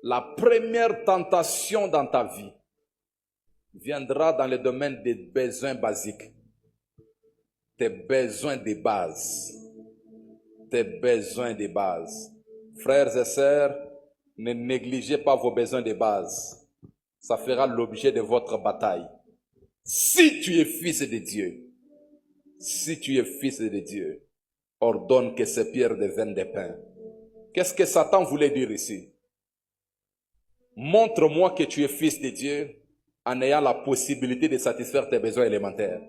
la première tentation dans ta vie viendra dans le domaine des besoins basiques. Tes besoins de base. Tes besoins de base. Frères et sœurs, ne négligez pas vos besoins de base. Ça fera l'objet de votre bataille. Si tu es fils de Dieu, si tu es fils de Dieu, ordonne que ces pierres deviennent des pains. Qu'est-ce que Satan voulait dire ici? Montre-moi que tu es fils de Dieu en ayant la possibilité de satisfaire tes besoins élémentaires.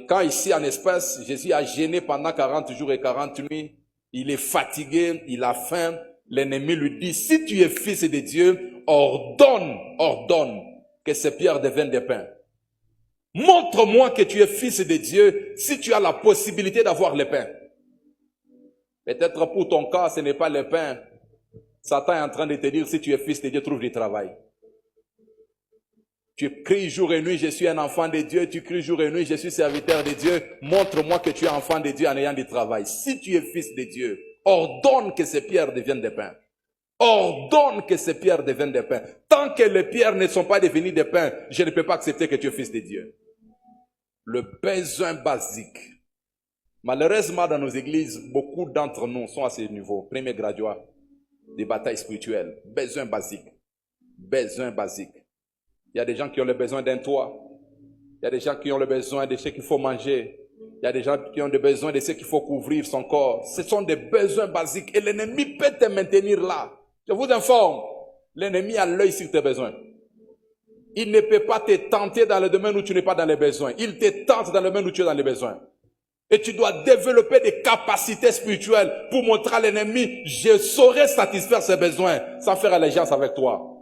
Quand ici en espèce, Jésus a jeûné pendant 40 jours et 40 nuits, il est fatigué, il a faim, l'ennemi lui dit, si tu es fils de Dieu, ordonne que ces pierres deviennent des pains. Montre-moi que tu es fils de Dieu si tu as la possibilité d'avoir le pain. Peut-être pour ton cas, ce n'est pas le pain. Satan est en train de te dire, si tu es fils de Dieu, trouve du travail. Tu cries jour et nuit, je suis un enfant de Dieu. Tu cries jour et nuit, je suis serviteur de Dieu. Montre-moi que tu es enfant de Dieu en ayant du travail. Si tu es fils de Dieu, ordonne que ces pierres deviennent des pains. Ordonne que ces pierres deviennent des pains. Tant que les pierres ne sont pas devenues des pains, je ne peux pas accepter que tu es fils de Dieu. Le besoin basique. Malheureusement, dans nos églises, beaucoup d'entre nous sont à ce niveau. Premier graduat des batailles spirituelles. Besoin basique. Besoin basique. Il y a des gens qui ont le besoin d'un toit. Il y a des gens qui ont le besoin de ce qu'il faut manger. Il y a des gens qui ont le besoin de ce qu'il faut couvrir son corps. Ce sont des besoins basiques. Et l'ennemi peut te maintenir là. Je vous informe, l'ennemi a l'œil sur tes besoins. Il ne peut pas te tenter dans le domaine où tu n'es pas dans les besoins. Il te tente dans le domaine où tu es dans les besoins. Et tu dois développer des capacités spirituelles pour montrer à l'ennemi, je saurai satisfaire ses besoins sans faire allégeance avec toi.